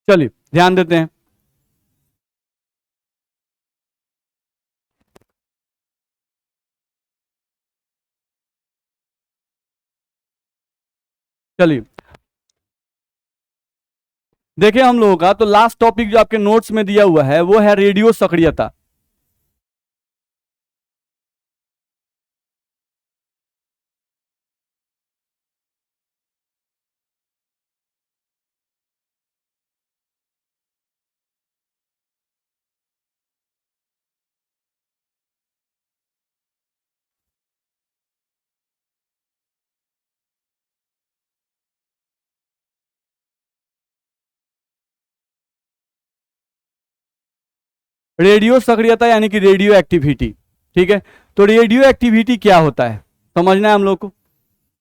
चलिए ध्यान देते हैं। चलिए देखिए हम लोगों का तो लास्ट टॉपिक जो आपके नोट्स में दिया हुआ है वो है रेडियो सक्रियता। रेडियो सक्रियता यानी कि रेडियो एक्टिविटी। ठीक है, तो रेडियो एक्टिविटी क्या होता है समझना है हम लोग को।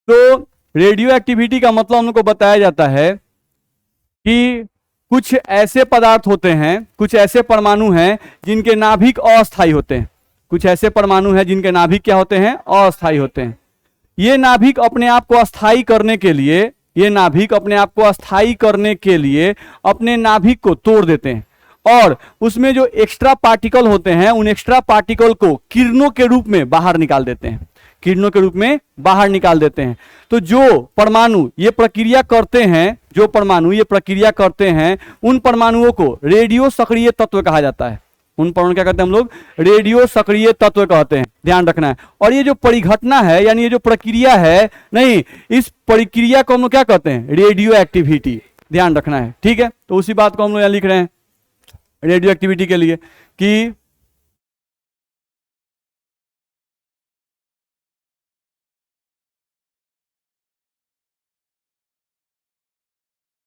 तो रेडियो एक्टिविटी का मतलब हम लोग को बताया जाता है कि कुछ ऐसे पदार्थ होते हैं, कुछ ऐसे परमाणु हैं जिनके नाभिक अस्थायी होते हैं। कुछ ऐसे परमाणु हैं जिनके नाभिक क्या होते हैं, अस्थायी होते हैं। ये नाभिक अपने आप को अस्थायी करने के लिए, ये नाभिक अपने आप को अस्थायी करने के लिए अपने नाभिक को तोड़ देते हैं और उसमें जो एक्स्ट्रा पार्टिकल होते हैं उन एक्स्ट्रा पार्टिकल को किरणों के रूप में बाहर निकाल देते हैं, किरणों के रूप में बाहर निकाल देते हैं। तो जो परमाणु ये प्रक्रिया करते हैं, जो परमाणु ये प्रक्रिया करते हैं, उन परमाणुओं को रेडियो सक्रिय तत्व कहा जाता है। उन परमाणु क्या कहते हैं हम लोग, रेडियो सक्रिय तत्व कहते हैं, ध्यान रखना है। और ये जो परिघटना है यानी ये जो प्रक्रिया है, नहीं, इस प्रक्रिया को हम लोग क्या कहते हैं, रेडियो एक्टिविटी, ध्यान रखना है। ठीक है, तो उसी बात को हम लोग यहां लिख रहे हैं रेडियो एक्टिविटी के लिए कि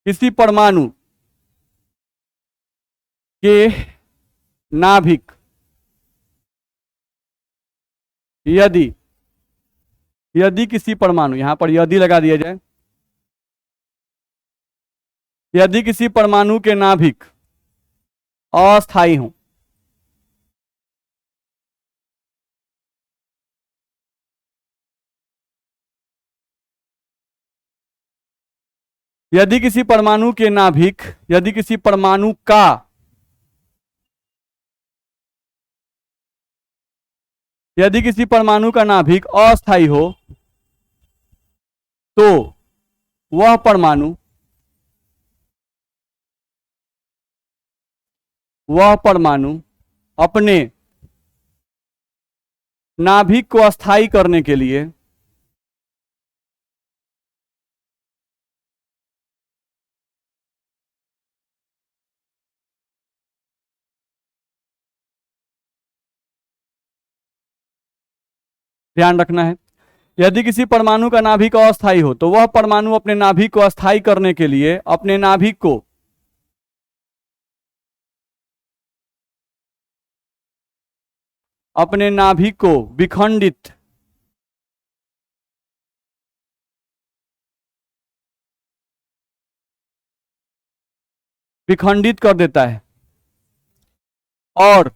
किसी परमाणु के नाभिक यदि यदि किसी परमाणु, यहां पर यदि लगा दिया जाए, यदि किसी परमाणु के नाभिक अस्थायी हो, यदि किसी परमाणु के नाभिक, यदि किसी परमाणु का यदि किसी परमाणु का नाभिक अस्थायी हो तो वह परमाणु अपने नाभिक को अस्थायी करने के लिए ध्यान रखना है, यदि किसी परमाणु का नाभिक अस्थायी हो तो वह परमाणु अपने नाभिक को अस्थायी करने के लिए अपने नाभिक को विखंडित कर देता है और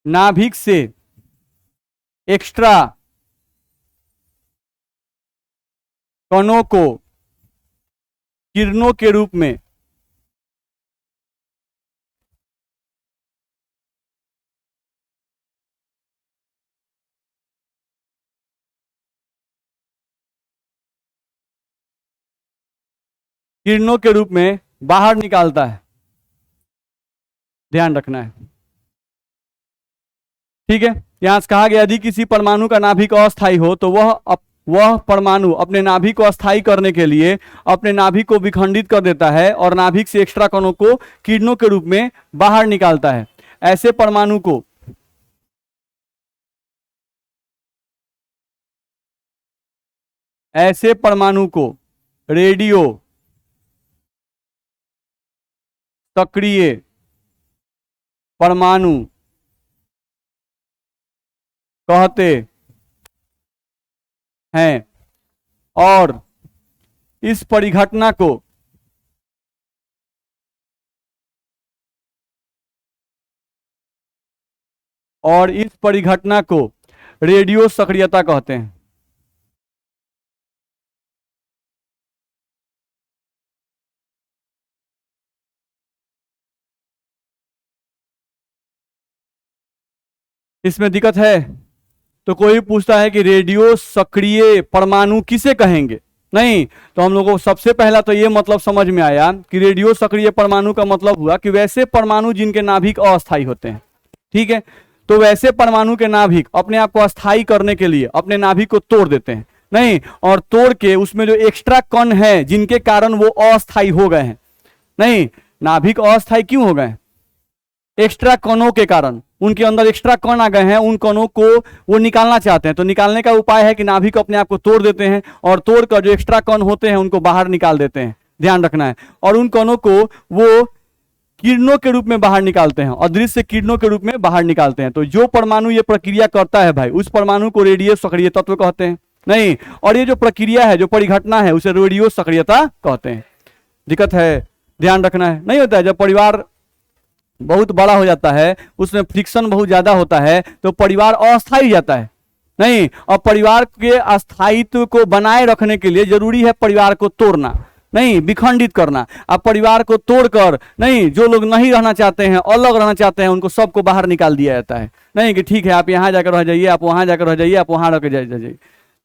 नाभिक से एक्स्ट्रा कणों को किरणों के रूप में बाहर निकालता है, ध्यान रखना है। ठीक है, यहां से कहा गया यदि किसी परमाणु का नाभिक अस्थायी हो तो वह परमाणु अपने नाभिक को अस्थायी करने के लिए अपने नाभिक को विखंडित कर देता है और नाभिक से एक्स्ट्रा कणों को किरणों के रूप में बाहर निकालता है। ऐसे परमाणु को रेडियो सक्रिय परमाणु कहते हैं और इस परिघटना को रेडियो सक्रियता कहते हैं। इसमें दिक्कत है? तो कोई पूछता है कि रेडियो सक्रिय परमाणु किसे कहेंगे? नहीं, तो हम लोगों को सबसे पहला तो ये मतलब समझ में आया कि रेडियो सक्रिय परमाणु का मतलब हुआ कि वैसे परमाणु जिनके नाभिक अस्थायी होते हैं। ठीक है, तो वैसे परमाणु के नाभिक अपने आप को अस्थायी करने के लिए अपने नाभिक को तोड़ देते हैं। नहीं, और तोड़ के उसमें जो एक्स्ट्रा कण है जिनके कारण वो अस्थायी हो गए हैं। नहीं, नाभिक अस्थायी क्यों हो गए? एक्स्ट्रा कणों के कारण, उनके अंदर एक्स्ट्रा कण आ गए हैं, उन कणों को वो निकालना चाहते हैं। तो निकालने का उपाय है कि नाभिक अपने आप को तोड़ देते हैं और तोड़कर जो एक्स्ट्रा कण होते हैं उनको बाहर निकाल देते हैं। ध्यान रखना है। और उन कणों को वो किरणों के रूप में बाहर निकालते हैं, अदृश्य किरणों के रूप में बाहर निकालते हैं। तो जो परमाणु ये प्रक्रिया करता है भाई, उस परमाणु को रेडियो सक्रिय तत्व कहते हैं। नहीं, और ये जो प्रक्रिया है, जो परिघटना है, उसे रेडियो सक्रियता कहते हैं। दिक्कत है? ध्यान रखना है। नहीं होता है, जब परिवार बहुत बड़ा हो जाता है, उसमें फ्रिक्शन बहुत ज्यादा होता है, तो परिवार अस्थायी हो जाता है। नहीं, और परिवार के अस्थायित्व को बनाए रखने के लिए जरूरी है परिवार को तोड़ना, नहीं विखंडित करना। अब परिवार को तोड़कर, नहीं, जो लोग नहीं रहना चाहते हैं, अलग रहना चाहते हैं, उनको सबको बाहर निकाल दिया जाता है। नहीं कि ठीक है आप यहाँ जाकर रह जाइए, आप वहां जाकर रह जाइए, आप वहां रह जाइए।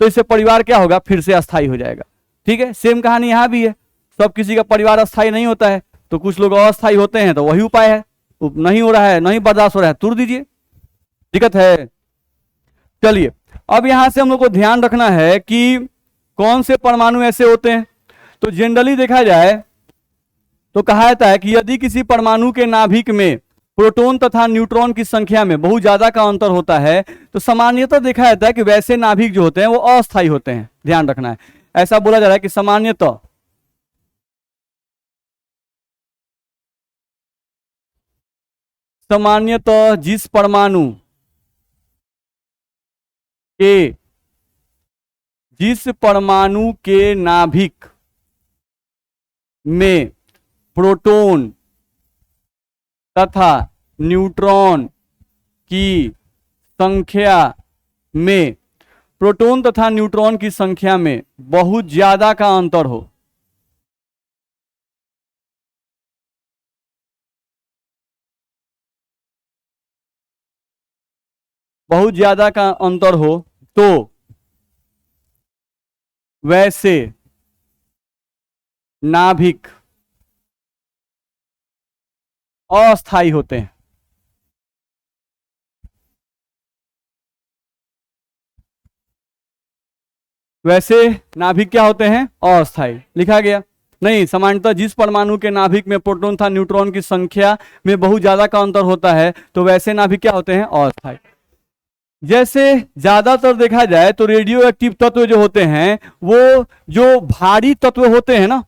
तो इससे परिवार क्या होगा? फिर से अस्थायी हो जाएगा। ठीक है, सेम कहानी यहाँ भी है। सब किसी का परिवार अस्थायी नहीं होता है, तो कुछ लोग अस्थायी होते हैं, तो वही उपाय है। नहीं हो रहा है, नहीं बर्दाश्त हो रहा है, तोड़ दीजिए। दिक्कत है? चलिए, अब यहां से हम लोग को ध्यान रखना है कि कौन से परमाणु ऐसे होते हैं। तो जनरली देखा जाए तो कहा जाता है कि यदि किसी परमाणु के नाभिक में प्रोटॉन तथा न्यूट्रॉन की संख्या में बहुत ज्यादा का अंतर होता है, तो सामान्यतः देखा जाता है कि वैसे नाभिक जो होते हैं वो अस्थायी होते हैं। ध्यान रखना है, ऐसा बोला जा रहा है कि सामान्यतः जिस परमाणु के नाभिक में प्रोटॉन तथा न्यूट्रॉन की संख्या में बहुत ज्यादा का अंतर हो, तो वैसे नाभिक अस्थायी होते हैं। वैसे नाभिक क्या होते हैं? अस्थायी। लिखा गया? नहीं, सामान्यतः जिस परमाणु के नाभिक में प्रोटॉन तथा न्यूट्रॉन की संख्या में बहुत ज्यादा का अंतर होता है, तो वैसे नाभिक क्या होते हैं? अस्थायी। जैसे ज्यादातर देखा जाए तो रेडियो एक्टिव तत्व जो होते हैं वो जो भारी तत्व होते हैं ना,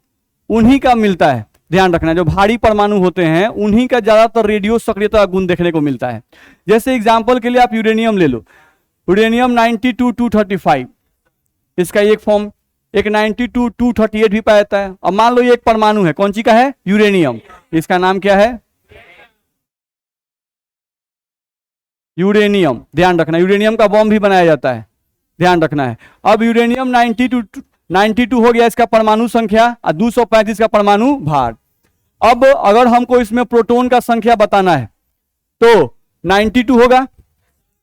उन्हीं का मिलता है। ध्यान रखना, जो भारी परमाणु होते हैं उन्हीं का ज्यादातर रेडियो सक्रियता गुण देखने को मिलता है। जैसे एग्जांपल के लिए आप यूरेनियम ले लो, यूरेनियम 92-235, इसका एक फॉर्म, एक 92-238 भी पाया जाता है। अब मान लो ये एक परमाणु है, कौन सी का है? यूरेनियम। इसका नाम क्या है? यूरेनियम। ध्यान रखना, यूरेनियम का बॉम्ब भी बनाया जाता है। ध्यान रखना है। अब यूरेनियम 92 हो गया इसका परमाणु संख्या और 235 का परमाणु भार। अब अगर हमको इसमें प्रोटॉन का संख्या बताना है तो 92 होगा,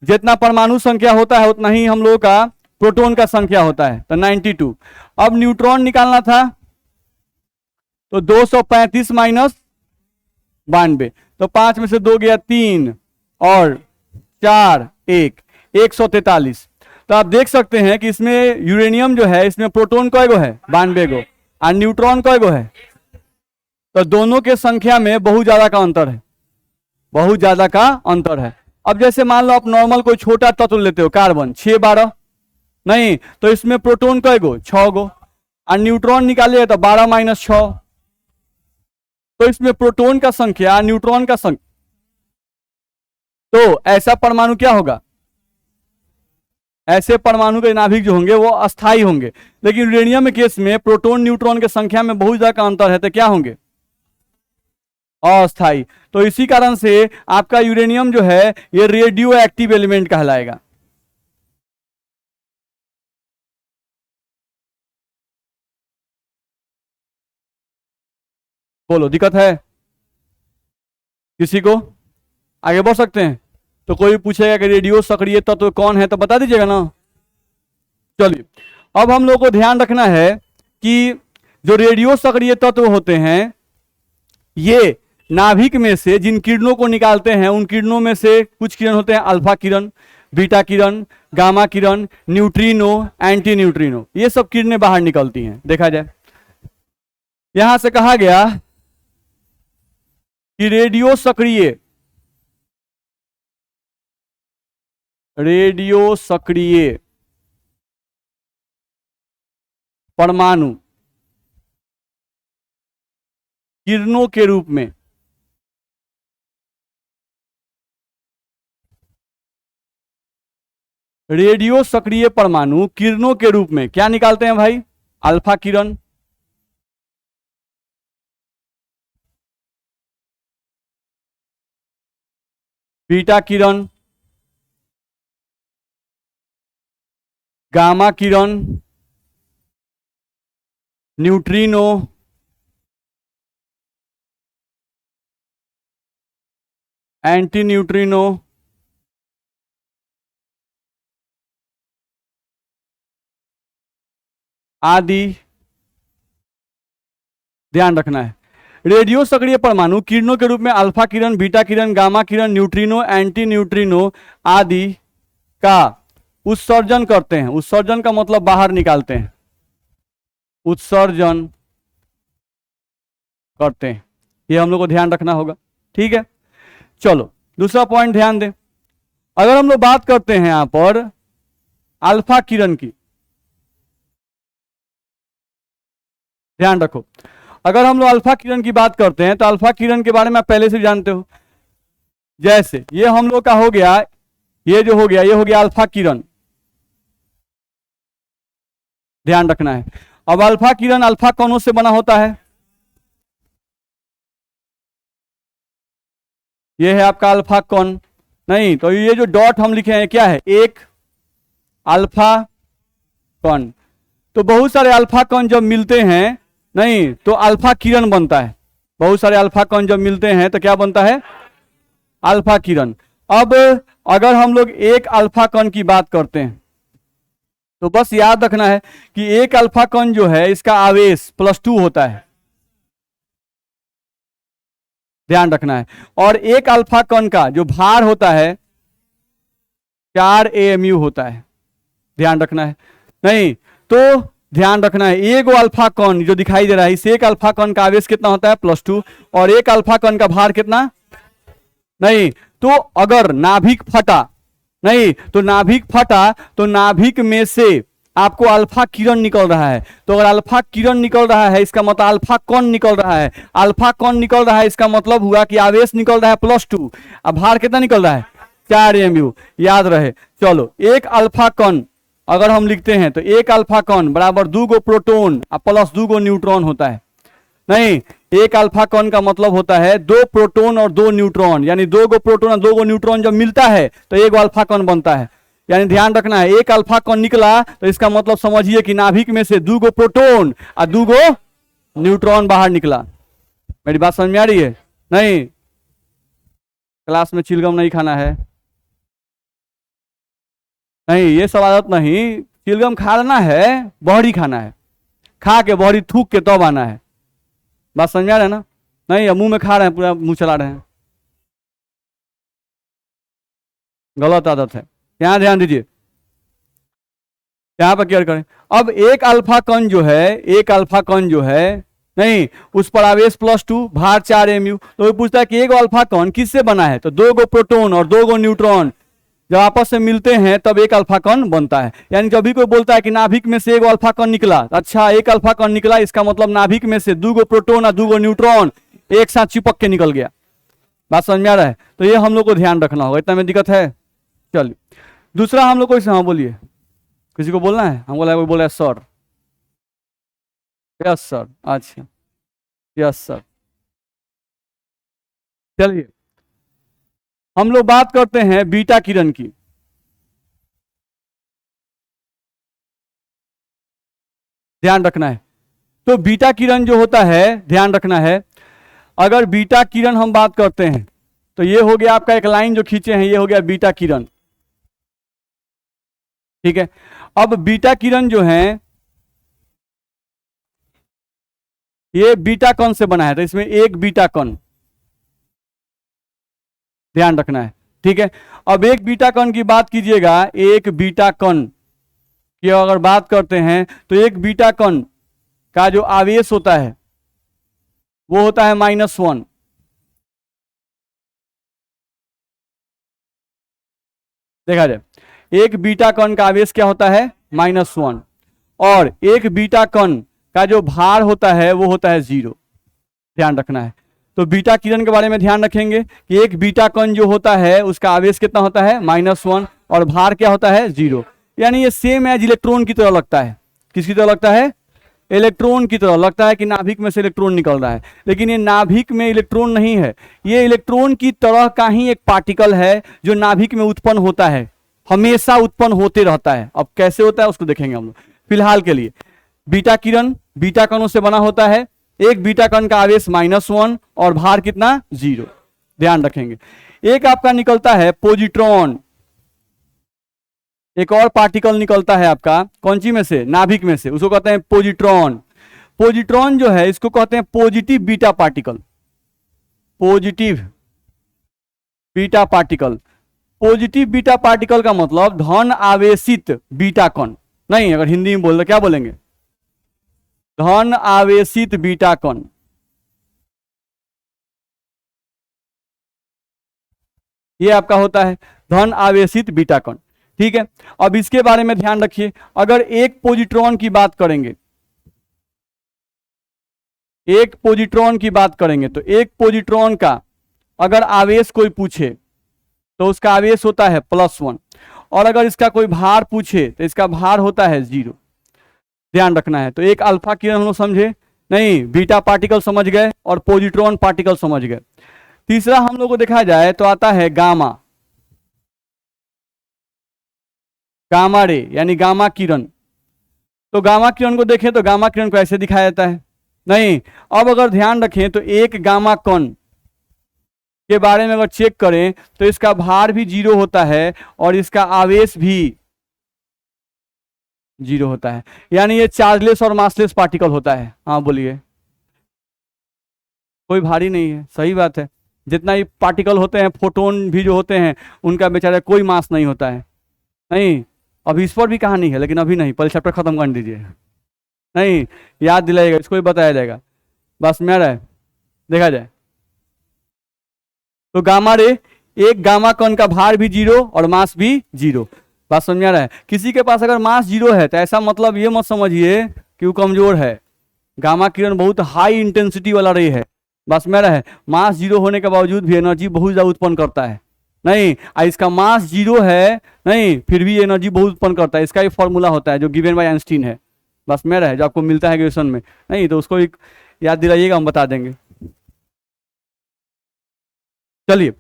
जितना परमाणु संख्या होता है उतना ही हम लोगों का प्रोटॉन का संख्या होता है, तो 92। अब न्यूट्रॉन निकालना था तो 235 माइनस 92, तो 5 में से 2 गया 3 और 4 1, 143। तो आप देख सकते हैं कि इसमें यूरेनियम जो है, इसमें प्रोटॉन कय गो है? 92 गो, और न्यूट्रॉन कय गो है? तो दोनों के संख्या में बहुत ज्यादा का अंतर है, बहुत ज्यादा का अंतर है। अब जैसे मान लो आप नॉर्मल कोई छोटा तत्व लेते हो, कार्बन 6-12, नहीं, तो इसमें प्रोटॉन कय गो? 6 गो, और न्यूट्रॉन निकालिए तो 12 माइनस 6, तो इसमें प्रोटॉन का संख्या, न्यूट्रॉन का संख्या, तो ऐसा परमाणु क्या होगा? ऐसे परमाणु के नाभिक जो होंगे वो अस्थायी होंगे। लेकिन यूरेनियम के केस में प्रोटॉन न्यूट्रॉन की संख्या में बहुत ज्यादा का अंतर है, तो क्या होंगे? अस्थायी। तो इसी कारण से आपका यूरेनियम जो है ये रेडियो एक्टिव एलिमेंट कहलाएगा। बोलो, दिक्कत है किसी को? आगे बढ़ सकते हैं। तो कोई पूछेगा कि रेडियो सक्रिय तत्व कौन है, तो बता दीजिएगा ना। चलिए, अब हम लोग को ध्यान रखना है कि जो रेडियो सक्रिय तत्व होते हैं, ये नाभिक में से जिन किरणों को निकालते हैं, उन किरणों में से कुछ किरण होते हैं अल्फा किरण, बीटा किरण, गामा किरण, न्यूट्रिनो, एंटी न्यूट्रिनो, ये सब किरणें बाहर निकलती हैं। देखा जाए, यहां से कहा गया कि रेडियो सक्रिय परमाणु किरणों के रूप में रेडियो सक्रिय परमाणु किरणों के रूप में क्या निकालते हैं भाई? अल्फा किरण, बीटा किरण, गामा किरण, न्यूट्रिनो, एंटी न्यूट्रिनो, आदि। ध्यान रखना है, रेडियो सक्रिय परमाणु किरणों के रूप में अल्फा किरण, बीटा किरण, गामा किरण, न्यूट्रिनो, एंटी न्यूट्रिनो आदि का उत्सर्जन करते हैं। उत्सर्जन का मतलब बाहर निकालते हैं, उत्सर्जन करते हैं, ये हम लोग को ध्यान रखना होगा। ठीक है, चलो दूसरा पॉइंट ध्यान दें। अगर हम लोग बात करते हैं यहां पर अल्फा किरण की, ध्यान रखो, अगर हम लोग अल्फा किरण की बात करते हैं तो अल्फा किरण के बारे में आप पहले से जानते हो। जैसे ये हम लोग का हो गया, ये जो हो गया, ये हो गया अल्फा किरण, ध्यान रखना है। अब अल्फा किरण अल्फा कणों से बना होता है, ये है आपका अल्फा कण। नहीं तो ये जो डॉट हम लिखे हैं क्या है? एक अल्फा कण। तो बहुत सारे अल्फा कण जब मिलते हैं, नहीं तो अल्फा किरण बनता है। बहुत सारे अल्फा कण जब मिलते हैं तो क्या बनता है? अल्फा किरण। अब अगर हम लोग एक अल्फा कण की बात करते हैं तो बस याद रखना है कि एक अल्फा कण जो है इसका आवेश +2 होता है, ध्यान रखना है। और एक अल्फा कण का जो भार होता है 4 AMU होता है, ध्यान रखना है। नहीं तो ध्यान रखना है, एक अल्फा कण जो दिखाई दे रहा है, इस एक अल्फा कण का आवेश कितना होता है? +2। और एक अल्फा कण का भार कितना? नहीं तो अगर नाभिक फटा, नहीं तो नाभिक फटा तो नाभिक में से आपको अल्फा किरण निकल रहा है। तो अगर अल्फा किरण निकल रहा है इसका मतलब अल्फा कण निकल रहा है। अल्फा कण निकल रहा है इसका मतलब हुआ कि आवेश निकल रहा है +2। अब भार कितना निकल रहा है? 4 AMU, याद रहे। चलो, एक अल्फा कण अगर हम लिखते हैं तो एक अल्फा कण बराबर 2 गो प्रोटॉन प्लस 2 गो न्यूट्रॉन होता है। नहीं, एक अल्फा कण का मतलब होता है 2 प्रोटॉन और 2 न्यूट्रॉन, यानी 2 गो प्रोटॉन और 2 गो न्यूट्रॉन जब मिलता है तो एक अल्फा कण बनता है। यानी ध्यान रखना है, एक अल्फा कण निकला तो इसका मतलब समझिए कि नाभिक में से 2 गो प्रोटॉन और 2 गो न्यूट्रॉन बाहर निकला। मेरी बात समझ में आ रही है? नहीं, क्लास में चिलगम नहीं खाना है, नहीं ये सब आदत नहीं। चिलगम खाना है, बहरी खाना है, खा के बहरी थूक के तब आना है। बात समझ में आ रहा है ना? नहीं, अब मुंह में खा रहे हैं, पूरा मुंह चला रहे हैं, गलत आदत है। यहां ध्यान दीजिए, यहां पर क्लियर करें। अब एक अल्फा कण जो है, एक अल्फा कण जो है, नहीं उस पर आवेश +2, भार 4 AMU। तो वो पूछता है कि एक अल्फा कण किससे बना है? तो 2 गो प्रोटॉन और 2 गो न्यूट्रॉन जब आपस में मिलते हैं तब एक अल्फा कण बनता है। यानी जब भी कोई बोलता है कि नाभिक में से एक अल्फा कण निकला, अच्छा एक अल्फा कण निकला, इसका मतलब नाभिक में से 2 गो प्रोटॉन और 2 गो न्यूट्रॉन एक साथ चिपक के निकल गया। बात समझ में आ रहा है? तो ये हम लोग को ध्यान रखना होगा, इतना में दिक्कत है। चलिए दूसरा हम लोग को, हाँ बोलिए, किसी को बोलना है? हम बोला, कोई बोला है सर? यस सर, अच्छा यस सर। चलिए हम लोग बात करते हैं बीटा किरण की। ध्यान रखना है, तो बीटा किरण जो होता है, ध्यान रखना है, अगर बीटा किरण हम बात करते हैं तो तो ये हो गया आपका एक लाइन जो खींचे हैं, ये हो गया बीटा किरण। ठीक है, अब बीटा किरण जो है ये बीटा कण से बना है, तो इसमें एक बीटा कण ध्यान रखना है। ठीक है, अब एक बीटा कण की बात कीजिएगा, एक बीटा कण की अगर बात करते हैं तो एक बीटा कण का जो आवेश होता है वो होता है -1। देखा जाए, एक बीटा कण का आवेश क्या होता है -1, और एक बीटा कण का जो भार होता है वो होता है 0। ध्यान रखना है। तो बीटा किरण के बारे में ध्यान रखेंगे कि एक बीटा कण जो होता है उसका आवेश कितना होता है -1 और भार क्या होता है 0। यानी ये सेम एज इलेक्ट्रॉन की तरह लगता है। किसकी तरह लगता है? इलेक्ट्रॉन की तरह लगता है कि नाभिक में से इलेक्ट्रॉन निकल रहा है, लेकिन ये नाभिक में इलेक्ट्रॉन नहीं है, ये इलेक्ट्रॉन की तरह का ही एक पार्टिकल है जो नाभिक में उत्पन्न होता है, हमेशा उत्पन्न होते रहता है। अब कैसे होता है उसको देखेंगे हम लोग। फिलहाल के लिए बीटा किरण बीटा कणों से बना होता है, एक बीटा कण का आवेश -1 और भार कितना 0। ध्यान रखेंगे। एक आपका निकलता है पॉजिट्रॉन, एक और पार्टिकल निकलता है आपका कौन सी में से? नाभिक में से, उसको कहते हैं पॉजिट्रॉन। पॉजिट्रॉन जो है इसको कहते हैं positive beta particle. Positive beta particle, positive beta particle का मतलब धन आवेशित बीटा कण। नहीं, अगर हिंदी में बोल रहे क्या बोलेंगे? धन आवेशित बीटा कण। ये आपका होता है धन आवेशित बीटा कण। ठीक है, अब इसके बारे में ध्यान रखिए। अगर एक पॉजिट्रॉन की बात करेंगे, एक पॉजिट्रॉन की बात करेंगे तो एक पॉजिट्रॉन का अगर आवेश कोई पूछे तो उसका आवेश होता है +1, और अगर इसका कोई भार पूछे तो इसका भार होता है 0। ध्यान रखना है। तो एक अल्फा किरण हम लोग समझे नहीं, बीटा पार्टिकल समझ गए और पॉजिट्रॉन पार्टिकल समझ गए। तीसरा हम लोग को देखा जाए तो आता है गामा, गामा रे यानी गामा किरण। तो गामा किरण को देखें तो गामा किरण को ऐसे दिखाया जाता है। नहीं, अब अगर ध्यान रखें तो एक गामा कण के बारे में अगर चेक करें तो इसका भार भी 0 होता है और इसका आवेश भी 0 होता है, यानी ये चार्जलेस और मासलेस पार्टिकल होता है। हाँ बोलिए। कोई भारी नहीं है, सही बात है। जितना ही पार्टिकल होते हैं, फोटोन भी जो होते हैं, उनका बेचारा कोई मास नहीं होता है। नहीं, अभी इस पर भी कहानी है, लेकिन अभी नहीं, पहले चैप्टर खत्म कर दीजिए। नहीं, याद दिलाएगा, इसको भी बताया जाएगा, बस में रहा है, देखा जाए। तो गामा रे, एक गामा कण का भार भी 0 और मास भी 0। बात समझ में आ रहा है? किसी के पास अगर मास 0 है तो ऐसा मतलब ये मत समझिए कि वो कमजोर है। गामा किरण बहुत हाई इंटेंसिटी वाला रे है, बस में रहा है। मास 0 होने के बावजूद भी एनर्जी बहुत ज्यादा उत्पन्न करता है। नहीं, इसका मास 0 है, नहीं फिर भी एनर्जी बहुत उत्पन्न करता है। इसका एक फॉर्मूला होता है जो गिवन बाय आइंस्टीन है, बस में रहे, जो आपको मिलता है ग्रेजुएशन में। नहीं तो उसको एक याद दिलाइएगा, हम बता देंगे। चलिए,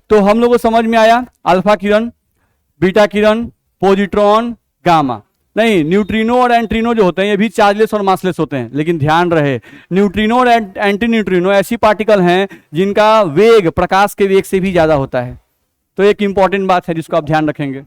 तो हम लोग को समझ में आया अल्फा किरण, बीटा किरण, पॉजिट्रॉन, गामा। नहीं, न्यूट्रिनो और एंट्रिनो जो होते हैं ये भी चार्जलेस और मासलेस होते हैं, लेकिन ध्यान रहे न्यूट्रिनो और एंटी न्यूट्रिनो ऐसी पार्टिकल हैं जिनका वेग प्रकाश के वेग से भी ज्यादा होता है। तो एक इंपॉर्टेंट बात है जिसको आप ध्यान रखेंगे।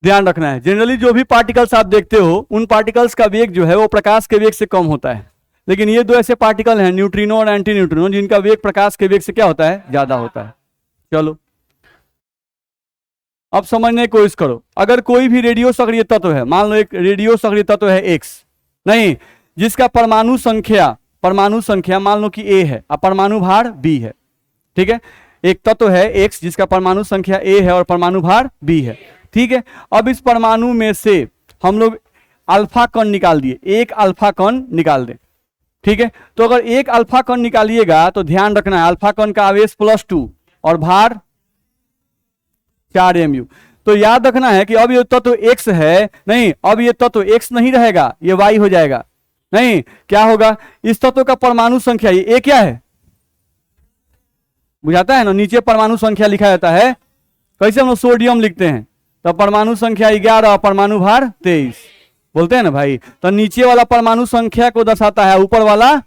ध्यान रखना है, जनरली जो भी पार्टिकल्स आप देखते हो उन पार्टिकल्स का वेग जो है वो प्रकाश के वेग से कम होता है, लेकिन ये दो ऐसे पार्टिकल हैं न्यूट्रिनो और एंटी न्यूट्रिनो जिनका वेग प्रकाश के वेग से क्या होता है? ज्यादा होता है। चलो अब समझने की कोशिश करो। अगर कोई भी रेडियो सक्रिय तत्व है, मान लो एक रेडियो सक्रिय तत्व है X, नहीं, जिसका परमाणु संख्या मान लो कि A है और परमाणु भार B है। ठीक है, एक तत्व है X जिसका परमाणु संख्या A है और परमाणु भार B है। ठीक है, अब इस परमाणु में से हम लोग अल्फा कण निकाल दिए, एक अल्फा कण निकाल दें। ठीक है। तो अगर एक अल्फा कण निकालिएगा तो ध्यान रखना है अल्फा कण का आवेश +2 और भार 4mu। तो याद रखना है कि अब ये तत्व x है, नहीं अब ये तत्व x नहीं रहेगा, ये y हो जाएगा। नहीं क्या होगा, इस तत्व का परमाणु संख्या ये क्या है, बुझाता है ना, नीचे परमाणु संख्या लिखा जाता है, कैसे हम लोग सोडियम लिखते हैं, तो परमाणु संख्या 11, परमाणु भार 23 बोलते हैं ना भाई। तो नीचे वाला परमाणु संख्या को दर्शाता है, ऊपर वाला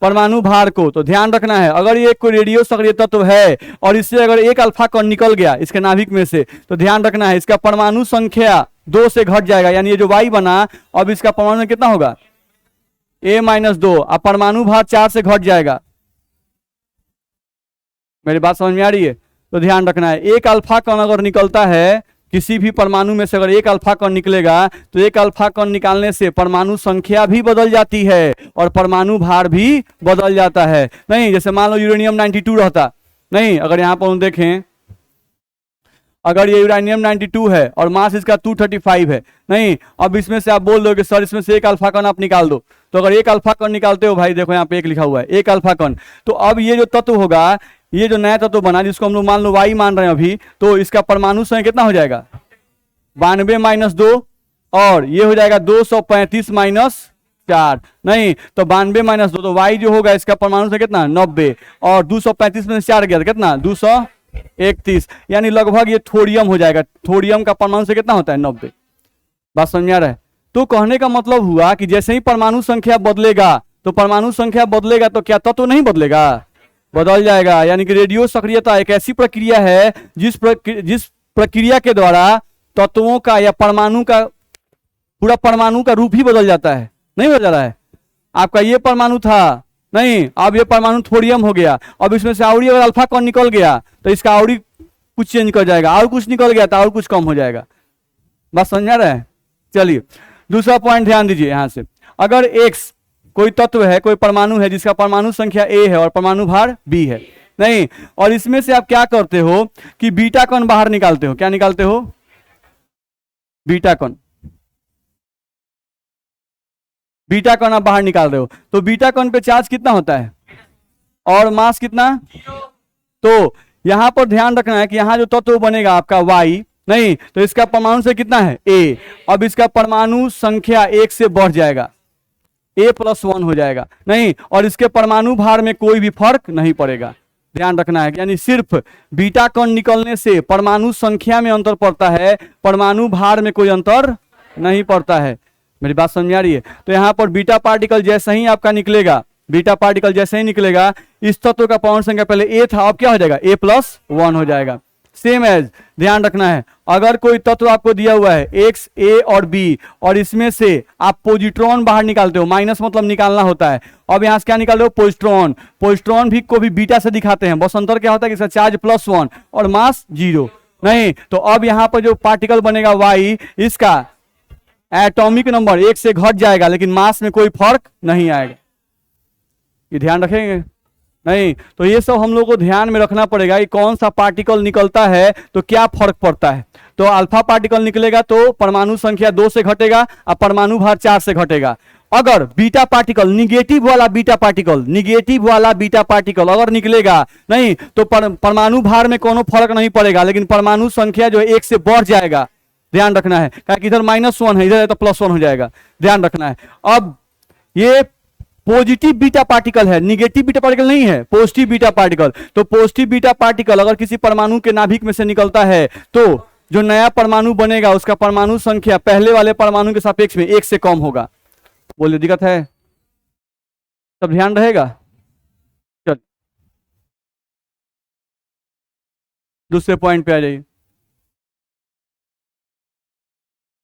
परमाणु भार को। तो ध्यान रखना है अगर ये कोई रेडियो सक्रिय तत्व है और इससे अगर एक अल्फा कण निकल गया इसके नाभिक में से, तो ध्यान रखना है इसका परमाणु संख्या 2 से घट जाएगा, यानी ये जो वाई बना अब इसका परमाणु कितना होगा A-2, अब परमाणु भार 4 से घट जाएगा। मेरी बात समझ में आ रही है? तो ध्यान रखना है एक अल्फा कण अगर निकलता है, किसी भी परमाणु में से अगर एक अल्फा कण निकलेगा तो एक अल्फा कण निकालने से परमाणु संख्या भी बदल जाती है और परमाणु भार भी बदल जाता है। नहीं जैसे मान लो यूरेनियम 92 रहता, नहीं अगर यहां पर हम देखें, अगर ये यूरेनियम 92 है और मास इसका 235 है, नहीं अब इसमें से आप बोल दो कि सर इसमें से एक अल्फा कण आप निकाल दो, तो अगर एक अल्फा कण निकालते हो भाई देखो यहाँ पे एक लिखा हुआ है एक अल्फा कण, तो अब ये जो तत्व होगा, ये जो नया तत्व बना जिसको हम लोग मान लो वाई मान रहे हैं अभी, तो इसका परमाणु संख्या कितना हो जाएगा 92 - 2 और ये हो जाएगा 235 - 4, नहीं तो 92 - 2, तो वाई जो होगा इसका परमाणु संख्या कितना 90 और 235 में 4 गया तो कितना 231, यानी लगभग ये थोरियम हो जाएगा। थोरियम का परमाणु संख्या कितना होता है 90। बात समझ आ रहा है? तो कहने का मतलब हुआ कि जैसे ही परमाणु संख्या बदलेगा, तो परमाणु संख्या बदलेगा तो क्या तत्व नहीं बदलेगा, बदल जाएगा। यानी कि रेडियो सक्रियता एक ऐसी प्रक्रिया है जिस प्रक्रिया के द्वारा तत्वों का या परमाणु का पूरा परमाणु का रूप ही बदल जाता है। नहीं बदल रहा है, आपका ये परमाणु था, नहीं अब ये परमाणु थोरियम हो गया, अब इसमें से और अगर अल्फा कण निकल गया तो इसका और कुछ चेंज कर जाएगा, और कुछ निकल गया तो और कुछ कम हो जाएगा। बात समझ आ रहा है? चलिए दूसरा पॉइंट ध्यान दीजिए यहां से, अगर एक्स कोई तत्व है, कोई परमाणु है जिसका परमाणु संख्या A है और परमाणु भार B है, नहीं और इसमें से आप क्या करते हो कि बीटा कण बाहर निकालते हो। क्या निकालते हो? बीटा कण। बीटा कण आप बाहर निकाल रहे हो, तो बीटा कण पे चार्ज कितना होता है और मास कितना, तो यहां पर ध्यान रखना है कि यहां जो तत्व बनेगा आपका Y, नहीं तो इसका परमाणु से कितना है A, अब इसका परमाणु संख्या 1 से बढ़ जाएगा, A+1 हो जाएगा, नहीं और इसके परमाणु भार में कोई भी फर्क नहीं पड़ेगा। ध्यान रखना है यानी सिर्फ बीटा कण निकलने से परमाणु संख्या में अंतर पड़ता है, परमाणु भार में कोई अंतर नहीं पड़ता है। मेरी बात समझ आ रही है? तो यहाँ पर बीटा पार्टिकल जैसे ही आपका निकलेगा, बीटा पार्टिकल जैसे ही निकलेगा, इस तत्व का परमाणु संख्या पहले A था, अब क्या हो जाएगा A+1 हो जाएगा। सेम एज ध्यान रखना है अगर कोई तत्व आपको दिया हुआ है X, A और B और इसमें से आप पॉजिट्रॉन बाहर निकालते हो, माइनस मतलब निकालना होता है, अब यहां से क्या निकाल रहे हो पॉजिट्रॉन, पॉजिट्रॉन भी को भी बीटा से दिखाते हैं, बस अंतर क्या होता है कि इसका चार्ज +1 और मास 0, नहीं तो अब यहां पर जो पार्टिकल बनेगा Y, इसका एटॉमिक नंबर 1 से घट जाएगा लेकिन मास में कोई फर्क नहीं आएगा। ये ध्यान रखेंगे? नहीं तो ये सब हम लोग को ध्यान में रखना पड़ेगा कि कौन सा पार्टिकल निकलता है तो क्या फर्क पड़ता है। तो अल्फा पार्टिकल निकलेगा तो परमाणु संख्या 2 से घटेगा और परमाणु भार 4 से घटेगा। अगर बीटा पार्टिकल निगेटिव वाला बीटा पार्टिकल अगर निकलेगा, नहीं तो परमाणु भार में कोनो फर्क नहीं पड़ेगा लेकिन परमाणु संख्या जो है 1 से बढ़ जाएगा। ध्यान रखना है क्योंकि इधर -1 है, इधर तो +1 हो जाएगा। ध्यान रखना है। अब ये पॉजिटिव बीटा पार्टिकल है, निगेटिव बीटा पार्टिकल नहीं है, पॉजिटिव बीटा पार्टिकल। तो पॉजिटिव बीटा पार्टिकल अगर किसी परमाणु के नाभिक में से निकलता है तो जो नया परमाणु बनेगा उसका परमाणु संख्या पहले वाले परमाणु के सापेक्ष में 1 से कम होगा। बोलिए दिक्कत है? सब ध्यान रहेगा? चल दूसरे पॉइंट पे आ जाइए।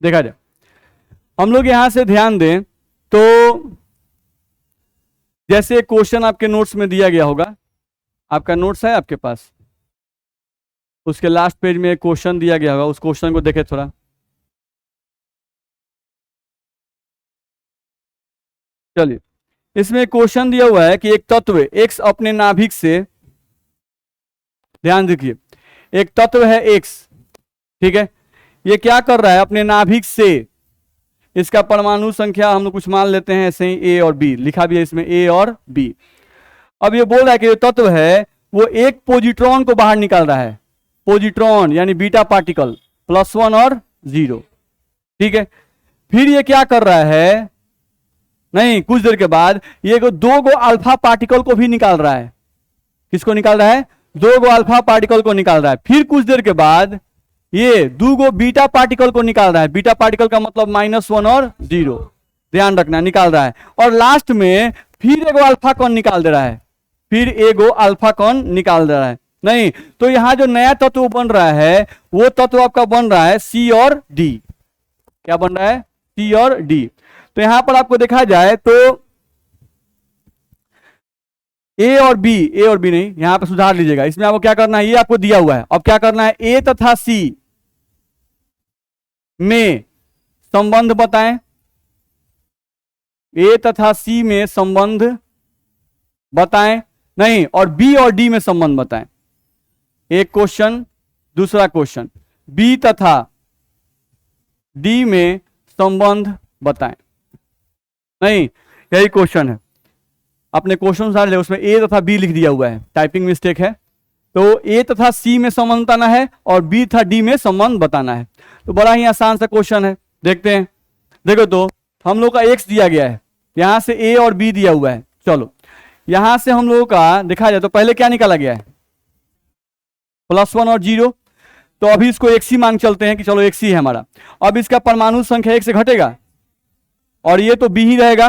देखा जाए हम लोग यहां से ध्यान दें तो जैसे क्वेश्चन आपके नोट्स में दिया गया होगा, आपका नोट्स है आपके पास, उसके लास्ट पेज में एक क्वेश्चन दिया गया होगा, उस क्वेश्चन को देखें थोड़ा। चलिए इसमें क्वेश्चन दिया हुआ है कि एक तत्व X अपने नाभिक से, ध्यान देखिए एक तत्व है X, ठीक है, ये क्या कर रहा है अपने नाभिक से इसका परमाणु संख्या हम लोग कुछ मान लेते हैं ऐसे ही, ए और बी लिखा भी है इसमें, ए और बी। अब ये बोल रहा है कि जो तत्व है वो एक पोजिट्रॉन को बाहर निकाल रहा है, पोजिट्रॉन यानी बीटा पार्टिकल, +1 और 0, ठीक है। फिर ये क्या कर रहा है, नहीं कुछ देर के बाद ये 2 अल्फा पार्टिकल को भी निकाल रहा है। किसको निकाल रहा है? 2 अल्फा पार्टिकल को निकाल रहा है। फिर कुछ देर के बाद ये 2 बीटा पार्टिकल को निकाल रहा है। बीटा पार्टिकल का मतलब -1 और 0, ध्यान रखना, निकाल रहा है। और लास्ट में फिर 1 अल्फा कण निकाल दे रहा है, फिर 1 अल्फा कण निकाल दे रहा है। नहीं तो यहां जो नया तत्व बन रहा है वो तत्व आपका बन रहा है सी और डी। क्या बन रहा है? सी और डी। तो यहां पर आपको देखा जाए तो ए और बी नहीं, यहां पर सुधार लीजिएगा। इसमें आपको क्या करना है, ये आपको दिया हुआ है। अब क्या करना है, ए तथा सी में संबंध बताएं, ए तथा सी में संबंध बताएं, नहीं और बी और डी में संबंध बताएं। एक क्वेश्चन, दूसरा क्वेश्चन, बी तथा डी में संबंध बताएं। नहीं यही क्वेश्चन है, अपने क्वेश्चन सारे उसमें ए तथा बी लिख दिया हुआ है, टाइपिंग मिस्टेक है। तो ए तथा सी में संबंध बताना है और बी तथा डी में संबंध बताना है। तो बड़ा ही आसान सा क्वेश्चन है, देखते हैं। देखो तो हम लोग का एक्स दिया गया है, यहां से ए और बी दिया हुआ है। चलो यहां से हम लोगों का देखा जाए तो पहले क्या निकाला गया है, +1 और 0। तो अभी इसको एक्स ही मान चलते हैं कि चलो एक्स ही है हमारा। अब इसका परमाणु संख्या 1 से घटेगा और ये तो बी ही रहेगा,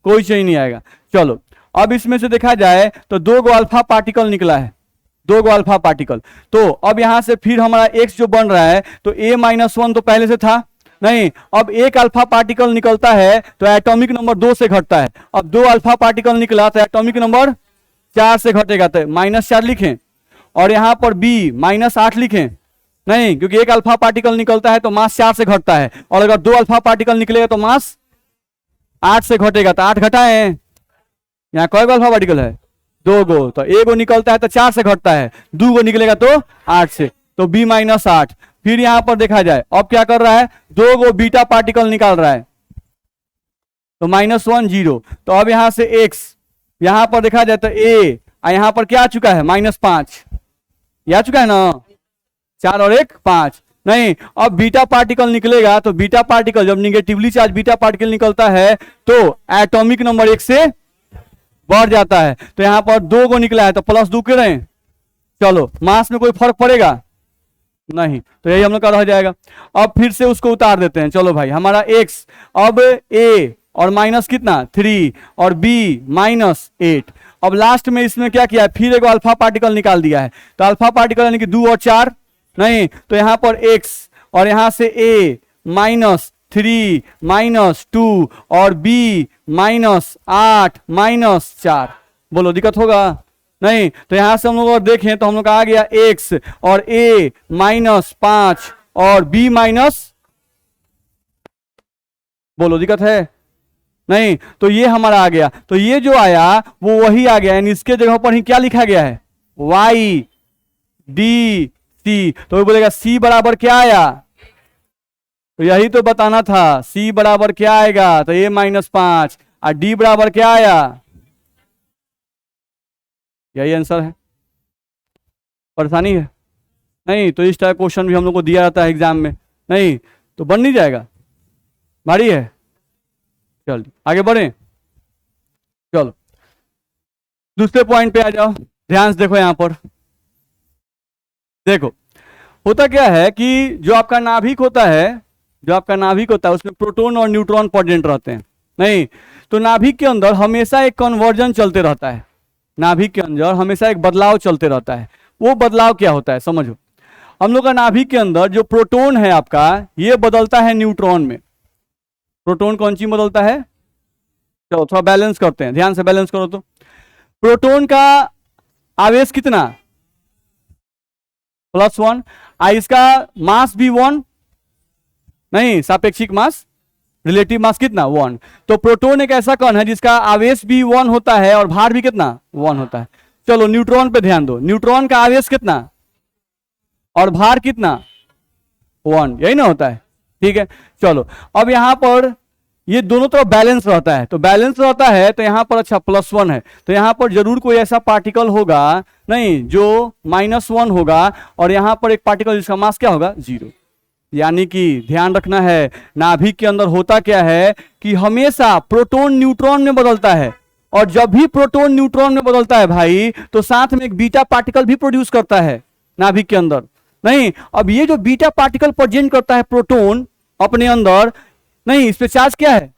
कोई चेंज नहीं आएगा। चलो अब इसमें से देखा जाए तो 2 अल्फा पार्टिकल निकला है, 2 अल्फा पार्टिकल। तो अब यहां से फिर हमारा एक्स जो बन रहा है तो a-1 तो पहले से था, नहीं अब 1 अल्फा पार्टिकल निकलता है तो एटॉमिक नंबर 2 से घटता है। अब 2 अल्फा पार्टिकल निकला तो एटॉमिक नंबर 4 से घटेगा, तो -4 लिखें। और यहां पर b -8 लिखें, नहीं क्योंकि 1 अल्फा पार्टिकल निकलता है तो मास 4 से घटता है, और अगर 2 अल्फा पार्टिकल निकलेगा तो मास 8 से घटेगा। तो 8 घटाएं, यहाँ कई अल्फा पार्टिकल है, 2 गो, तो 1 गो निकलता है तो 4 से घटता है, 2 गो निकलेगा तो 8 से, तो b -8। फिर यहां पर देखा जाए अब क्या कर रहा है, 2 गो बीटा पार्टिकल निकाल रहा है, तो -1 0। तो अब यहां से x, यहां पर देखा जाए तो a, यहां पर क्या आ चुका है -5, यह आ चुका है ना, 4 और 1 5। नहीं अब बीटा पार्टिकल निकलेगा तो बीटा पार्टिकल जब निगेटिवली चार्ज बीटा पार्टिकल निकलता है तो एटॉमिक नंबर 1 से बढ़ जाता है। तो यहां पर 2 गो निकला है तो +2 के रहे। चलो मास में कोई फर्क पड़ेगा नहीं, तो यही हम लोग का रह जाएगा। अब फिर से उसको उतार देते हैं। चलो भाई हमारा x, अब a और माइनस कितना 3 और b -8। अब लास्ट में इसमें क्या किया है, फिर 1 अल्फा पार्टिकल निकाल दिया है। तो अल्फा पार्टिकल यानी कि 2 और 4, नहीं तो यहां पर x और यहां से a -3 -2 और b -8 -4। बोलो दिक्कत होगा नहीं? तो यहां से हम लोग अगर देखें तो हम लोग का आ गया x और a -5 और b बोलो दिक्कत है नहीं? तो ये हमारा आ गया। तो ये जो आया वो वही आ गया, यानी इसके जगह पर ही क्या लिखा गया है, y d c। तो वो बोलेगा c बराबर क्या आया, तो यही तो बताना था, c बराबर क्या आएगा, तो a -5 और d बराबर क्या आया, यही आंसर है। परेशानी है नहीं? तो इस टाइप क्वेश्चन भी हम लोग को दिया जाता है एग्जाम में, नहीं तो बन नहीं जाएगा, भारी है। चल आगे बढ़े, चलो दूसरे पॉइंट पे आ जाओ, ध्यान से देखो। यहां पर देखो होता क्या है कि जो आपका नाभिक होता है, जो आपका नाभिक होता है उसमें प्रोटॉन और न्यूट्रॉन प्रेजेंट रहते हैं, नहीं तो नाभिक के अंदर हमेशा एक कन्वर्जन चलते रहता है, नाभिक के अंदर हमेशा एक बदलाव चलते रहता है। वो बदलाव क्या होता है समझो, हम लोग का नाभिक के अंदर जो प्रोटॉन है आपका, ये बदलता है न्यूट्रॉन में। प्रोटॉन कौन सी बदलता है, चलो थोड़ा बैलेंस करते हैं, ध्यान से बैलेंस करो। तो प्रोटॉन का आवेश कितना, +1, इसका मास भी 1, नहीं सापेक्षिक मास, रिलेटिव मास कितना 1। तो प्रोटॉन एक ऐसा कण है जिसका आवेश भी 1 होता है और भार भी कितना 1 होता है। चलो न्यूट्रॉन पे ध्यान दो, न्यूट्रॉन का आवेश कितना और भार कितना 1, यही ना होता है, ठीक है, चलो अब यहां पर ये दोनों तरफ बैलेंस रहता है, तो बैलेंस रहता है तो यहां पर अच्छा +1 है, तो यहां पर जरूर कोई ऐसा पार्टिकल होगा नहीं जो -1 होगा, और यहां पर एक पार्टिकल जिसका मास क्या होगा 0। यानी कि ध्यान रखना है नाभिक के अंदर होता क्या है कि हमेशा प्रोटॉन न्यूट्रॉन में बदलता है, और जब भी प्रोटॉन न्यूट्रॉन में बदलता है भाई तो साथ में एक बीटा पार्टिकल भी प्रोड्यूस करता है नाभिक के अंदर। नहीं, अब ये जो बीटा पार्टिकल प्रेजेंट करता है प्रोटॉन अपने अंदर, नहीं इस पे चार्ज क्या है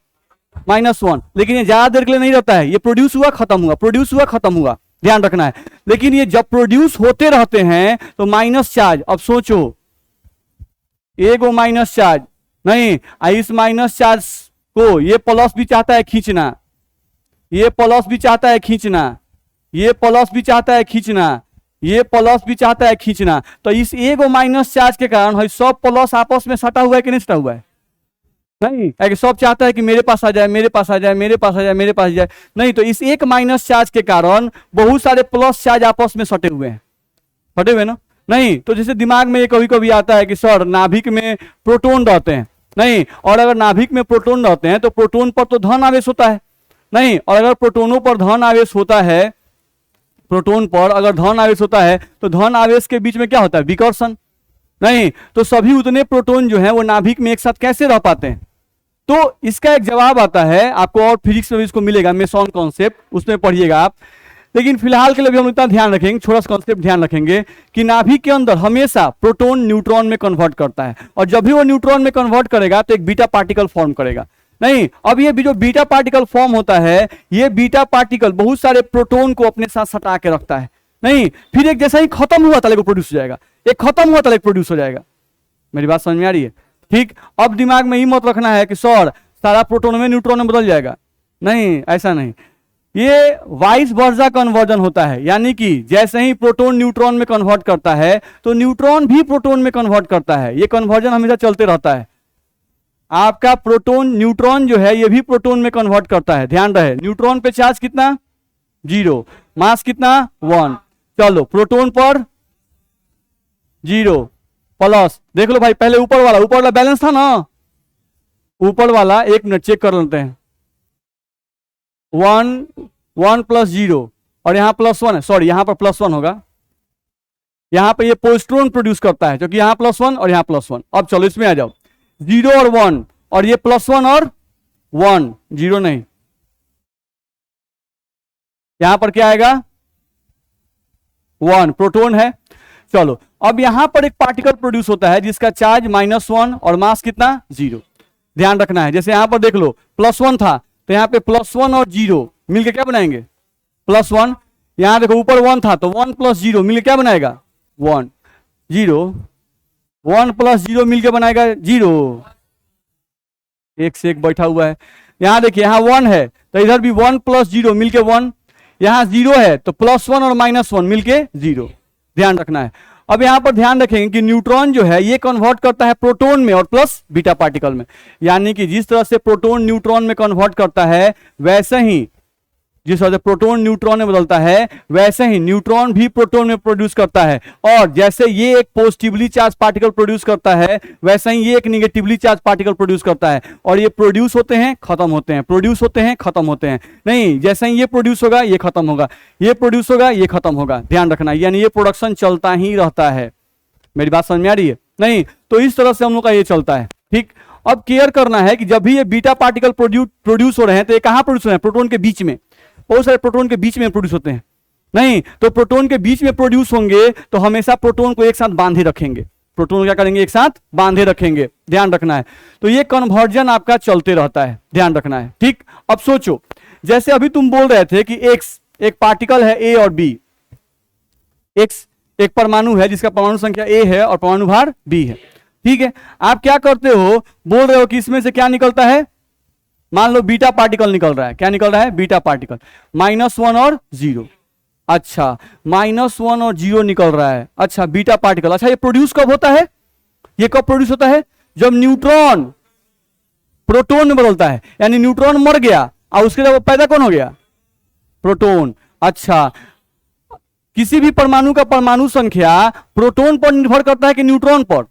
-1, लेकिन ये ज्यादा देर के लिए नहीं रहता है, ये प्रोड्यूस हुआ खत्म हुआ, प्रोड्यूस हुआ खत्म हुआ, ध्यान रखना है। लेकिन ये जब प्रोड्यूस होते रहते हैं तो माइनस चार्ज, अब सोचो एगो माइनस चार्ज, नहीं इस माइनस चार्ज को ये प्लस भी चाहता है खींचना, ये प्लस भी चाहता है खींचना, ये प्लस भी चाहता है खींचना, ये प्लस भी चाहता है खींचना, तो इस एगो माइनस चार्ज के कारण सब प्लस आपस में सटा हुआ है कि नहीं सटा हुआ है? नहीं, सब चाहता है कि मेरे पास आ जाए, मेरे पास आ जाए, मेरे पास आ जाए, मेरे पास आ जाए, नहीं तो इस एक माइनस चार्ज के कारण बहुत सारे प्लस चार्ज आपस में सटे हुए हैं, सटे हुए ना। नहीं तो जैसे दिमाग में ये कभी कभी आता है कि सर नाभिक में प्रोटॉन रहते हैं, नहीं, और अगर नाभिक में प्रोटॉन रहते हैं तो प्रोटॉन पर तो धन आवेश होता है, नहीं, और अगर प्रोटोनों पर धन आवेश होता है, प्रोटॉन पर अगर धन आवेश होता है तो धन आवेश के बीच में क्या होता है विकर्षण, नहीं तो सभी उतने प्रोटॉन जो हैं वो नाभिक में एक साथ कैसे रह पाते हैं? तो इसका एक जवाब आता है आपको, और फिजिक्स में भी इसको मिलेगा, मेसॉन कॉन्सेप्ट, उसमें पढ़िएगा आप। लेकिन फिलहाल के लिए भी हम इतना ध्यान रखेंगे, थोड़ा सा कॉन्सेप्ट ध्यान रखेंगे कि नाभिक के अंदर हमेशा प्रोटॉन न्यूट्रॉन में कन्वर्ट करता है, और जब भी वो न्यूट्रॉन में कन्वर्ट करेगा तो एक बीटा पार्टिकल फॉर्म करेगा। नहीं, अब ये जो बीटा पार्टिकल फॉर्म होता है, ये बीटा पार्टिकल बहुत सारे प्रोटॉन को अपने साथ सटा के रखता है, नहीं फिर एक जैसा ही खत्म हुआ था प्रोड्यूस हो जाएगा, एक खत्म हुआ था प्रोड्यूस हो जाएगा। मेरी बात समझ में आ रही है? ठीक, अब दिमाग में ही मत रखना है कि सर सारा प्रोटॉन में न्यूट्रॉन में बदल जाएगा, नहीं ऐसा नहीं, ये वाइस वर्सा कन्वर्जन होता है, यानी कि जैसे ही प्रोटॉन न्यूट्रॉन में कन्वर्ट करता है तो न्यूट्रॉन भी प्रोटॉन में कन्वर्ट करता है, ये कन्वर्जन हमेशा चलते रहता है। आपका प्रोटॉन न्यूट्रॉन जो है ये भी प्रोटॉन में कन्वर्ट करता है, ध्यान रहे, न्यूट्रॉन पे चार्ज कितना 0, मास कितना 1, चलो प्रोटॉन पर 0 प्लस, देख लो भाई पहले ऊपर वाला बैलेंस था ना, ऊपर वाला 1 मिनट चेक कर लेते हैं, 1 + 0 और यहां +1 है, सॉरी यहां पर +1 होगा, यहां पर ये पोस्ट्रोन प्रोड्यूस करता है क्योंकि यहां +1 और यहां +1। अब चलो इसमें आ जाओ, 0 और 1, और ये +1 और 1, 0 नहीं, यहां पर क्या आएगा 1, प्रोटॉन है। चलो अब यहां पर एक पार्टिकल प्रोड्यूस होता है जिसका चार्ज -1 और मास कितना 0, ध्यान रखना है। जैसे यहां पर देख लो +1 था तो यहां पे +1 और 0 मिलकर क्या बनाएंगे +1, यहां देखो ऊपर 1 था तो 1 + 0 मिलकर क्या बनाएगा 1, 0, 1 + 0 मिलकर बनाएगा 0, एक से एक बैठा हुआ है। यहां देखिए यहां 1 है तो इधर भी 1 + 0 मिलके 1, यहां 0 है तो +1 और -1 मिलके 0, ध्यान रखना है। अब यहां पर ध्यान रखेंगे कि न्यूट्रॉन जो है ये कन्वर्ट करता है प्रोटॉन में और प्लस बीटा पार्टिकल में, यानी कि जिस तरह से प्रोटॉन न्यूट्रॉन में कन्वर्ट करता है वैसे ही, जिस वजह से प्रोटॉन न्यूट्रॉन में बदलता है वैसे ही न्यूट्रॉन भी प्रोटॉन में प्रोड्यूस करता है, और जैसे ये एक पॉजिटिवली चार्ज पार्टिकल प्रोड्यूस करता है वैसे ही ये एक निगेटिवली चार्ज पार्टिकल प्रोड्यूस करता है, और ये प्रोड्यूस होते हैं खत्म होते हैं, प्रोड्यूस होते हैं खत्म होते हैं, नहीं जैसे ही ये प्रोड्यूस होगा ये खत्म होगा, ये प्रोड्यूस होगा ये खत्म होगा, ध्यान रखना, यानी ये प्रोडक्शन चलता ही रहता है। मेरी बात समझ में आ रही है? नहीं तो इस तरह से हम लोग का ये चलता है। ठीक, अब केयर करना है कि जब भी ये बीटा पार्टिकल प्रोड्यूस हो रहे हैं तो ये कहां प्रोड्यूस हो रहे हैं, प्रोटॉन के बीच में, बहुत सारे प्रोटॉन के बीच में प्रोड्यूस होते हैं, नहीं तो प्रोटॉन के बीच में प्रोड्यूस होंगे तो हमेशा प्रोटॉन को एक साथ बांधे रखेंगे, प्रोटॉन क्या करेंगे एक साथ बांधे रखेंगे, ध्यान रखना है। तो ये कन्वर्जन आपका चलते रहता है, ध्यान रखना है। ठीक, अब सोचो जैसे अभी तुम बोल रहे थे कि एक्स एक पार्टिकल है ए और बी, एक्स एक परमाणु है जिसका परमाणु संख्या ए है और परमाणु भार बी है, ठीक है। आप क्या करते हो, बोल रहे हो कि इसमें से क्या निकलता है, मान लो बीटा पार्टिकल निकल रहा है, क्या निकल रहा है बीटा पार्टिकल, -1 और 0, अच्छा -1 और 0 निकल रहा है, अच्छा बीटा पार्टिकल, अच्छा ये प्रोड्यूस कब होता है, ये कब प्रोड्यूस होता है, जब न्यूट्रॉन प्रोटॉन में बदलता है, यानी न्यूट्रॉन मर गया और उसके बाद पैदा कौन हो गया, प्रोटॉन। अच्छा किसी भी परमाणु का परमाणु संख्या प्रोटॉन पर निर्भर करता है कि न्यूट्रॉन पर,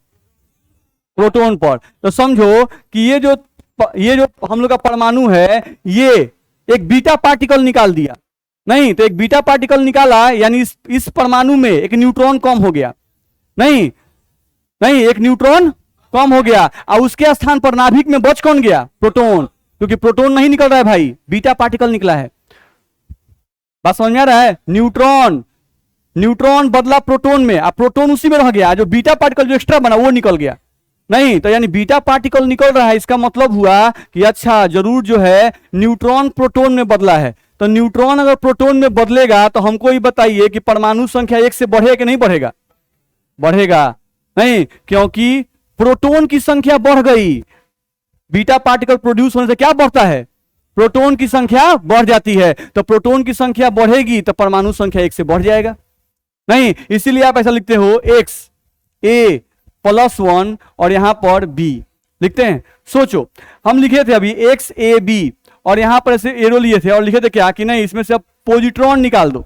प्रोटोन पर। तो समझो कि ये जो हम लोग का परमाणु है, ये एक बीटा पार्टिकल निकाल दिया। नहीं तो एक बीटा पार्टिकल निकाला यानी इस परमाणु में एक न्यूट्रॉन कम हो गया। नहीं नहीं, एक न्यूट्रॉन कम हो गया और उसके स्थान पर नाभिक में बच कौन गया? प्रोटोन। क्योंकि प्रोटोन नहीं निकल रहा है भाई, बीटा पार्टिकल निकला है। बात समझ में आ रहा है? न्यूट्रॉन बदला प्रोटोन में, अब प्रोटोन उसी में रह गया, जो बीटा पार्टिकल जो एक्स्ट्रा बना वो निकल गया। नहीं तो यानी बीटा पार्टिकल निकल रहा है, इसका मतलब हुआ कि अच्छा जरूर जो है न्यूट्रॉन प्रोटोन में बदला है। तो न्यूट्रॉन अगर प्रोटोन में बदलेगा तो हमको ही बताइए कि परमाणु संख्या 1 से बढ़ेगा कि नहीं बढ़ेगा? बढ़ेगा। नहीं, क्योंकि प्रोटोन की संख्या बढ़ गई। बीटा पार्टिकल प्रोड्यूस होने से क्या बढ़ता है? प्रोटोन की संख्या बढ़ जाती है। तो प्रोटोन की संख्या बढ़ेगी तो परमाणु संख्या 1 से बढ़ जाएगा। नहीं, इसीलिए आप ऐसा लिखते हो x a + 1 और यहां पर b लिखते हैं। सोचो हम लिखे थे अभी x a b और यहां पर ऐसे एरो लिए थे और लिखे थे क्या कि नहीं इसमें से अब पॉजिट्रॉन निकाल दो,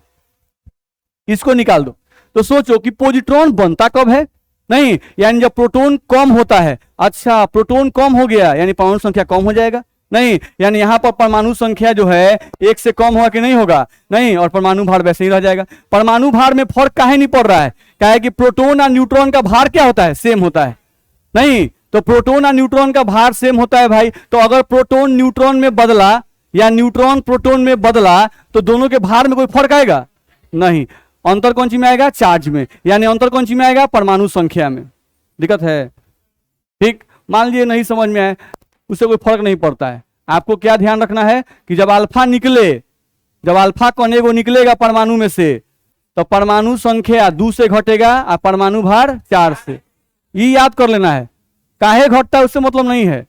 इसको निकाल दो। तो सोचो कि पॉजिट्रॉन बनता कब है? नहीं, यानी जब प्रोटोन कम होता है। अच्छा प्रोटोन कम हो गया यानी परमाणु संख्या कम हो जाएगा। नहीं, यानी यहां पर परमाणु संख्या जो है 1 से कम होगा कि नहीं होगा? नहीं, और परमाणु भार वैसे ही रह जाएगा। परमाणु भार में फर्क काहे नहीं पड़ रहा है? काहे कि प्रोटोन और न्यूट्रॉन का भार क्या होता है? सेम होता है। नहीं तो प्रोटोन और न्यूट्रॉन का भार सेम होता है भाई। तो अगर प्रोटोन न्यूट्रॉन में बदला या न्यूट्रॉन प्रोटोन में बदला तो दोनों के भार में कोई फर्क आएगा? नहीं। अंतर कौन सी में आएगा? चार्ज में। यानी अंतर कौन सी में आएगा? परमाणु संख्या में। दिक्कत है? ठीक, मान लीजिए नहीं समझ में आए, उससे कोई फर्क नहीं पड़ता है। आपको क्या ध्यान रखना है कि जब अल्फा निकले, जब अल्फा कण एगो निकलेगा परमाणु में से, तो परमाणु संख्या 2 से घटेगा और परमाणु भार 4 से। ये याद कर लेना है। काहे घटता है उससे मतलब नहीं है,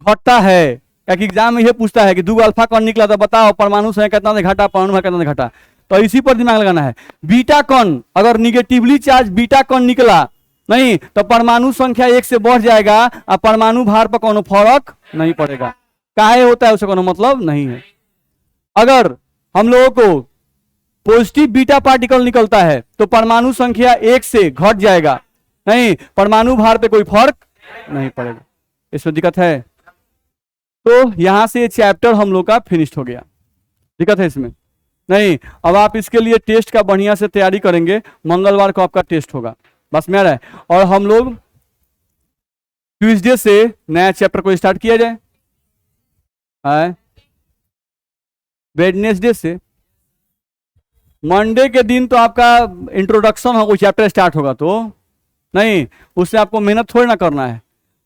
घटता है। क्योंकि एग्जाम में यह पूछता है कि 2 अल्फा कण निकला तो बताओ परमाणु संख्या कितना से घटा, परमाणु भार कितना से घटा। तो इसी पर दिमाग लगाना है। बीटा कण अगर निगेटिवली चार्ज बीटा कण निकला नहीं तो परमाणु संख्या 1 से बढ़ जाएगा और परमाणु भार पर कोनो फर्क नहीं पड़ेगा। काहे होता है उससे कोनो मतलब नहीं है। अगर हम लोगों को पॉजिटिव बीटा पार्टिकल निकलता है तो परमाणु संख्या 1 से घट जाएगा। नहीं, परमाणु भार पे कोई फर्क नहीं पड़ेगा। इसमें दिक्कत है? तो यहां से ये चैप्टर हम लोग का फिनिश्ड हो गया। दिक्कत है इसमें? नहीं। अब आप इसके लिए टेस्ट का बढ़िया से तैयारी करेंगे। मंगलवार को आपका टेस्ट होगा, बस में आ रहा है। और हम लोग ट्यूसडे से नया चैप्टर को स्टार्ट किया जाए। वेडनेसडे से मंडे के दिन तो आपका इंट्रोडक्शन होगा, चैप्टर स्टार्ट होगा। तो नहीं, उससे आपको मेहनत थोड़ी ना करना है।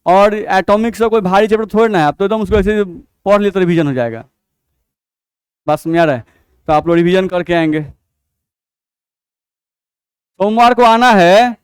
और एटॉमिक से कोई भारी चैप्टर थोड़ी ना है, आप तो एकदम उसको ऐसे पढ़ लिए तो रिवीजन हो जाएगा। बस में आ रहा है। तो आप लोग रिवीजन करके आएंगे। सोमवार को आना है